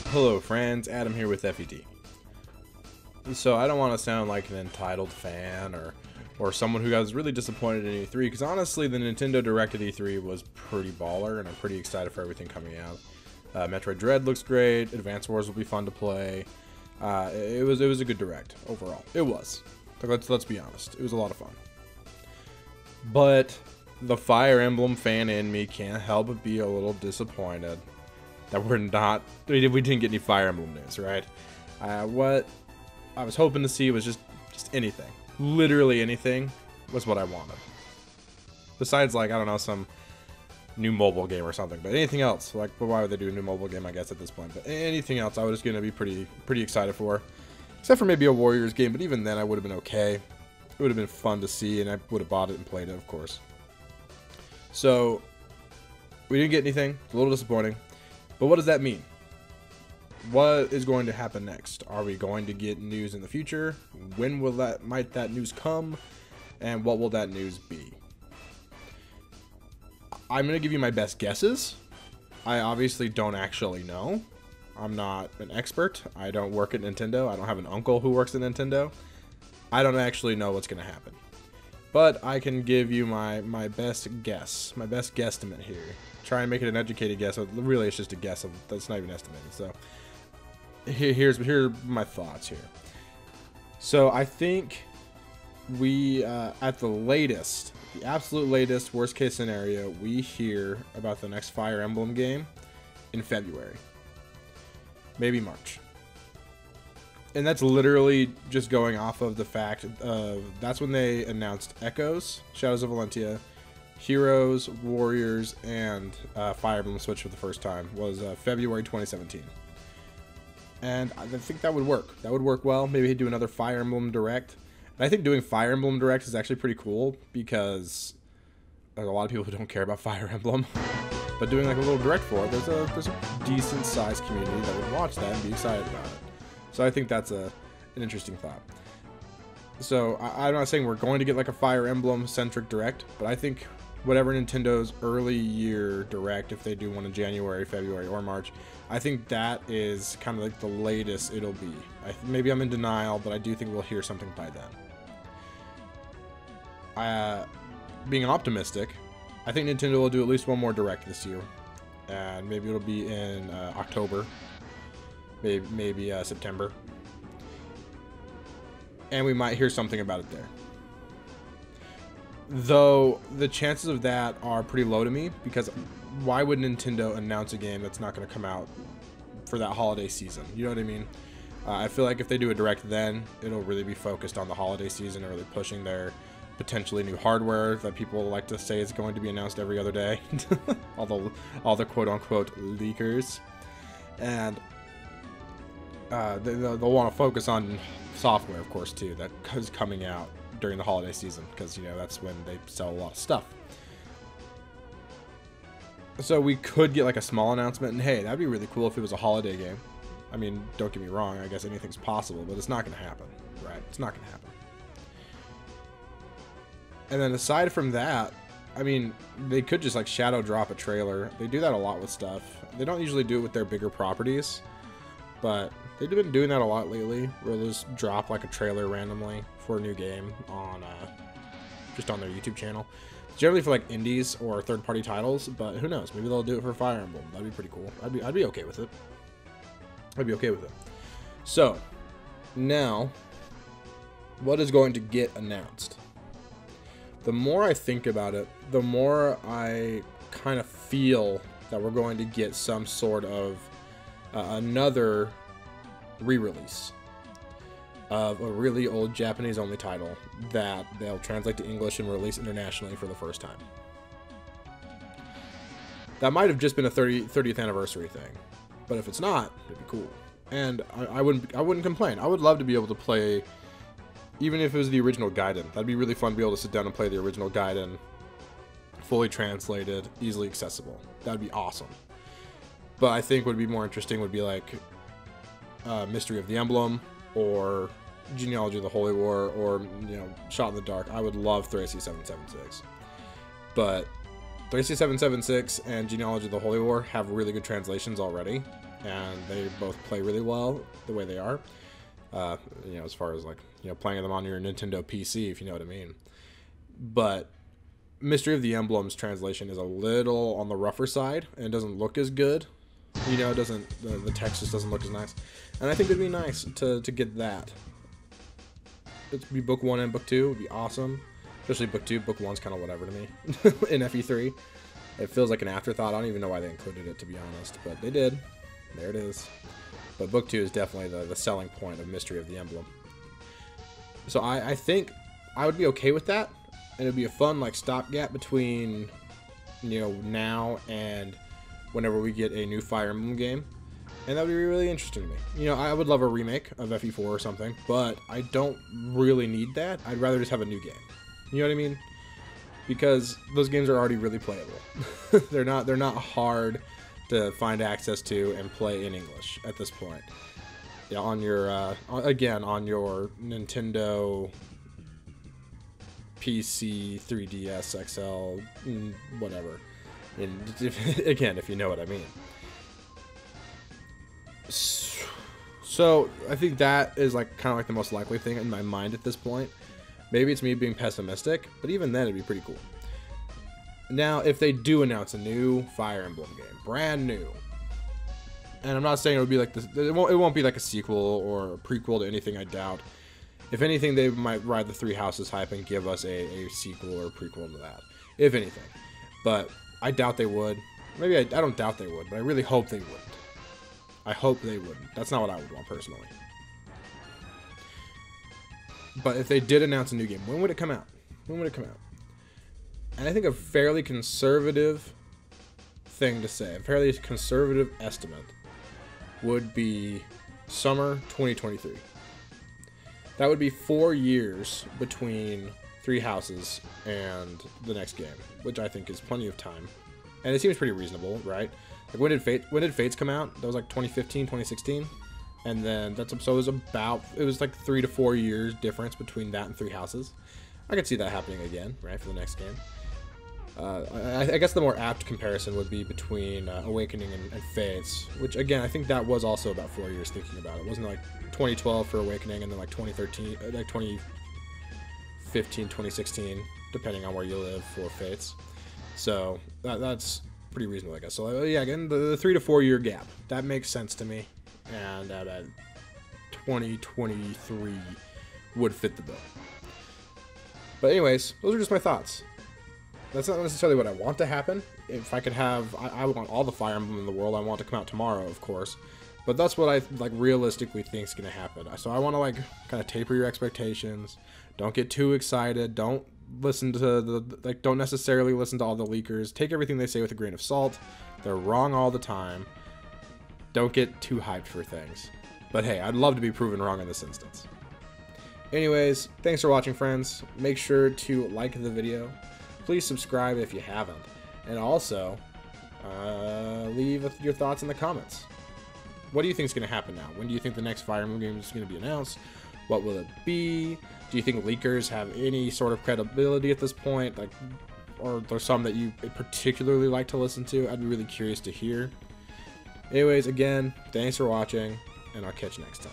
Hello friends, Adam here with FET. So I don't want to sound like an entitled fan or someone who was really disappointed in E3, because honestly the Nintendo Direct at E3 was pretty baller and I'm pretty excited for everything coming out. Metroid Dread looks great, Advance Wars will be fun to play. It was a good Direct overall. It was. Let's be honest, it was a lot of fun. But the Fire Emblem fan in me can't help but be a little disappointed that we didn't get any Fire Emblem news, right? What I was hoping to see was just anything. Literally anything was what I wanted. Besides, like, I don't know, some new mobile game or something. But anything else, like, well, why would they do a new mobile game, I guess, at this point? But anything else, I was going to be pretty excited for. Except for maybe a Warriors game, but even then, I would have been okay. It would have been fun to see, and I would have bought it and played it, of course. So, we didn't get anything. It's a little disappointing. But what does that mean? What is going to happen next? Are we going to get news in the future? When might that news come? And what will that news be? I'm going to give you my best guesses. I obviously don't actually know. I'm not an expert. I don't work at Nintendo. I don't have an uncle who works at Nintendo. I don't actually know what's going to happen. But I can give you my best guess, my best guesstimate here. Try and make it an educated guess. Really, it's just a guess. That's not even estimated. So here are my thoughts here. So I think we, at the latest, the absolute latest, worst case scenario, we hear about the next Fire Emblem game in February. Maybe March. And that's literally just going off of the fact of that's when they announced Echoes, Shadows of Valentia, Heroes, Warriors, and Fire Emblem Switch for the first time. Was February 2017. And I think that would work. That would work well. Maybe he'd do another Fire Emblem Direct. And I think doing Fire Emblem Direct is actually pretty cool because there's a lot of people who don't care about Fire Emblem. But doing like a little Direct for it, there's a decent sized community that would watch that and be excited about it. So I think that's an interesting thought. So I'm not saying we're going to get like a Fire Emblem centric Direct, but I think whatever Nintendo's early year Direct, if they do one in January, February, or March, I think that is kind of like the latest it'll be. Maybe I'm in denial, but I do think we'll hear something by then. Being optimistic, I think Nintendo will do at least one more Direct this year, and maybe it'll be in October. Maybe September. And we might hear something about it there. Though the chances of that are pretty low to me, because why would Nintendo announce a game that's not going to come out for that holiday season? You know what I mean? I feel like if they do a Direct then, it'll really be focused on the holiday season and really pushing their potentially new hardware that people like to say is going to be announced every other day. all the quote-unquote leakers. And they'll want to focus on software, of course, too, that is coming out during the holiday season, because, you know, that's when they sell a lot of stuff. So we could get like a small announcement, and hey, that'd be really cool if it was a holiday game. I mean, don't get me wrong, I guess anything's possible, but it's not going to happen, right? It's not going to happen. And then aside from that, I mean, they could just like shadow drop a trailer. They do that a lot with stuff. They don't usually do it with their bigger properties, but they've been doing that a lot lately, where they'll just drop like a trailer randomly for a new game on just on their YouTube channel. Generally for like indies or third-party titles, but who knows? Maybe they'll do it for Fire Emblem. That'd be pretty cool. I'd be okay with it. I'd be okay with it. So now, what is going to get announced? The more I think about it, the more I kind of feel that we're going to get some sort of another re-release of a really old Japanese-only title that they'll translate to English and release internationally for the first time. That might have just been a 30th anniversary thing, but if it's not, it'd be cool. And I wouldn't complain. I would love to be able to play, even if it was the original Gaiden. That'd be really fun to be able to sit down and play the original Gaiden, fully translated, easily accessible. That'd be awesome. But I think what would be more interesting would be like Mystery of the Emblem, or Genealogy of the Holy War, or, you know, Shot in the Dark. I would love Thracy 776. But 3C776 and Genealogy of the Holy War have really good translations already, and they both play really well the way they are. You know, as far as like, you know, playing them on your Nintendo PC, if you know what I mean. But Mystery of the Emblem's translation is a little on the rougher side and doesn't look as good. You know, it doesn't, the text just doesn't look as nice. And I think it'd be nice to get that. It'd be book 1 and book 2 would be awesome. Especially book 2. Book 1's kind of whatever to me in FE3. It feels like an afterthought. I don't even know why they included it, to be honest, but they did. There it is. But book 2 is definitely the selling point of Mystery of the Emblem. So I think I would be okay with that. And it'd be a fun like stopgap between, you know, now and whenever we get a new Fire Emblem game. And that would be really interesting to me. You know, I would love a remake of FE4 or something, but I don't really need that. I'd rather just have a new game. You know what I mean? Because those games are already really playable. they're not hard to find access to and play in English at this point. Yeah, on your again on your Nintendo PC, 3DS, XL, whatever. And again, if you know what I mean. So I think that is like kind of like the most likely thing in my mind at this point. Maybe it's me being pessimistic, but even then it'd be pretty cool. Now, if they do announce a new Fire Emblem game, brand new, and I'm not saying it would be like this, it won't be like a sequel or a prequel to anything, I doubt. If anything, they might ride the Three Houses hype and give us a sequel or a prequel to that, if anything. But I doubt they would. Maybe I don't doubt they would, but I really hope they wouldn't. I hope they wouldn't. That's not what I would want personally. But if they did announce a new game, when would it come out? When would it come out? And I think a fairly conservative thing to say, a fairly conservative estimate, would be summer 2023. That would be 4 years between Three Houses and the next game, which I think is plenty of time. And it seems pretty reasonable, right? Like when did Fates come out? That was like 2015, 2016. And then so it was like 3 to 4 years difference between that and Three Houses. I could see that happening again, right, for the next game. I guess the more apt comparison would be between Awakening and Fates, which again, I think that was also about 4 years thinking about it. Wasn't it like 2012 for Awakening and then like 2013, like 2015, 2016, depending on where you live for Fates. So that's pretty reasonable, I guess. So yeah, again, the 3 to 4 year gap, that makes sense to me. And 2023 would fit the bill. But anyways, those are just my thoughts. That's not necessarily what I want to happen. If I could have, I want all the Fire Emblem in the world. I want to come out tomorrow, of course. But that's what I like realistically think is going to happen. So I want to like kind of taper your expectations. Don't get too excited. Don't listen to don't necessarily listen to all the leakers. Take everything they say with a grain of salt. They're wrong all the time. Don't get too hyped for things. But hey, I'd love to be proven wrong in this instance. Anyways, thanks for watching, friends. Make sure to like the video. Please subscribe if you haven't. And also, leave your thoughts in the comments. What do you think is going to happen now? When do you think the next Fire Emblem game is going to be announced? What will it be? Do you think leakers have any sort of credibility at this point? Like, or there's some that you particularly like to listen to? I'd be really curious to hear. Anyways, again, thanks for watching, and I'll catch you next time.